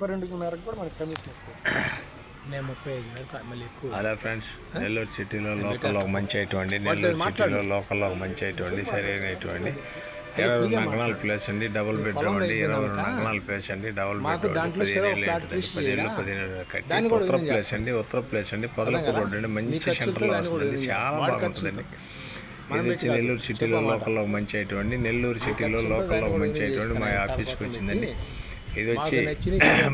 12:30 కూడా మనకి కమిషన్ వస్తుంది. నేను 35 మళ్ళీ ఎక్కువ. అలా ఫ్రెండ్స్, నెల్లూరు సిటీలో లోకల్లో ఒక మంచి ఐటమ్ అండి. నెల్లూరు సిటీలో లోకల్లో ఒక మంచి ఐటమ్ అండి. సరైన ఐటమ్ అండి. 22 అంకణాల ప్లేస్ అండి. డబుల్ బెడ్రూమ్ అండి. 22 అంకణాల ప్లేస్ అండి. డబుల్ బెడ్రూమ్ 15 కట్టి ఉత్తర ప్లేస్ అండి. ఉత్తర ప్లేస్ అండి. పొదలకూరు రోడ్ అండి. మంచి సెంటర్లో వస్తుందండి. చాలా బాగుంటుందండి. ఇది వచ్చి నెల్లూరు సిటీలో లోకల్లో ఒక మంచి ఐటమ్ అండి. నెల్లూరు సిటీలో లోకల్లో ఒక మంచి ఐటమ్ అండి. మా ఆఫీస్కి వచ్చిందండి. ఇది వచ్చి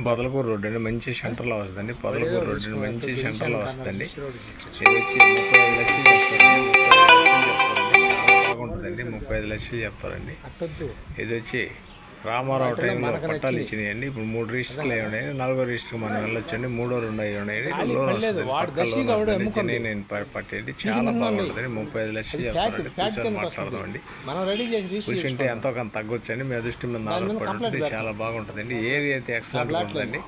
పొదలకూరు రోడ్ అండి. మంచి సెంటర్లో వస్తుందండి. పొదలకూరు రోడ్ అండి. మంచి సెంటర్లో వస్తుందండి. ఇది వచ్చి 35 లక్షలు చెప్తారండి. 35 లక్షలు చెప్తారండి. చాలా బాగుంటుందండి. 35 లక్షలు చెప్తారండి. ఇది వచ్చి రామారావు టైంలో పట్టాలు ఇచ్చినాయండి. ఇప్పుడు 3 రిజిస్టర్లు అయి ఉన్నాయి. 4వ రిజిస్టర్ మనం వెళ్ళొచ్చండి. 3వ 2 అయి ఉన్నాయండి. లోన్ వస్తుంది. పట్టండి. చాలా బాగుంటుందండి. 35 లక్షలు చెప్తారండి. కూర్చొని మాట్లాడదామండి. కూర్చుంటే ఎంతో కొంత తగ్గొచ్చండి. మీ అదృష్టం మీద ఆధారపడుతుంది. చాలా బాగుంటుందండి. ఏరియా అయితే ఎక్సలెంట్గా ఉంటుందండి.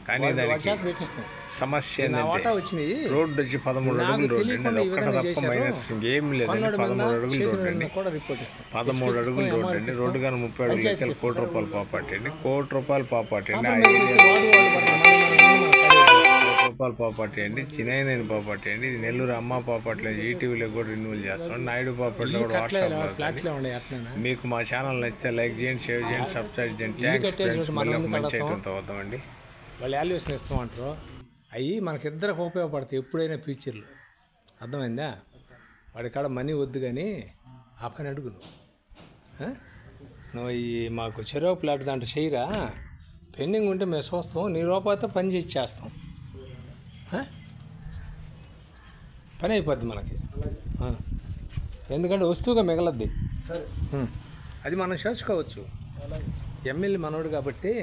కానీ దానికి సమస్య ఏంటంటే రోడ్డు వచ్చి 13 అడుగులు రోడ్డు అండి. అది ఒక్కట తప్ప మైనస్ ఇంకేం లేదండి. 13 అడుగులు రోడ్డు అండి. 13 అడుగులు రోడ్డు అండి. రోడ్డు కానీ 30 అడుగులు అయితే ₹1 కోటి ప్రాపర్టీ అండి. ₹1 కోటి ప్రాపర్టీ అండి. ఆ ఏరియా ₹1 కోటి ప్రాపర్టీ అండి. చిన్నైన ప్రాపర్టీ అండి. ఇది నెల్లూరు అమ్మ ప్రాపర్టీలో ఈటీవీలో కూడా రెన్యూవల్ చేస్తాం. నాయుడు ప్రాపర్టీలో కూడా వాట్సాప్. మీకు మా ఛానల్ నచ్చితే లైక్ చేయండి, షేర్ చేయండి, సబ్స్క్రైబ్ చేయండి. Thanks friends. మళ్ళీ ఒక మంచి ఐటమ్తో వద్దామండి. వాళ్ళు వాల్యుయేషన్ ఇస్తామంటారు. అవి మనకిద్దరికి ఉపయోగపడతాయి ఎప్పుడైనా ఫ్యూచర్లో. అర్థమైందా? వాడి కాడ మనీ వద్దు కానీ ఆ పని అడుగు నువ్వు. ఈ మాకు చెరువు ప్లాట్ దాంట్లో చేయరా, పెండింగ్ ఉంటే మేము చూస్తాం. నీ రూపాయితో పని చేసేస్తాం. పని అయిపోద్ది మనకి. ఎందుకంటే వస్తువుగా మిగలద్ది. అది మనం చేసుకోవచ్చు. ఎమ్మెల్యే మనోడు కాబట్టి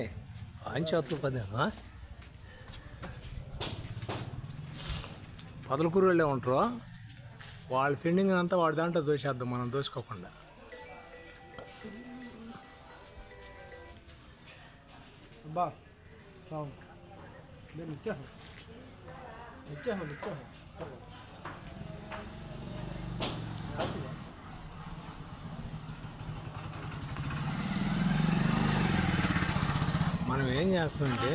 చేతులు పదేమా. పొదలకూరు వెళ్ళే ఉంటారు. వాళ్ళ ఫిండింగ్ అంతా వాడి దాంట్లో దోసేద్దాం మనం, దోసుకోకుండా. మనం ఏం చేస్తామంటే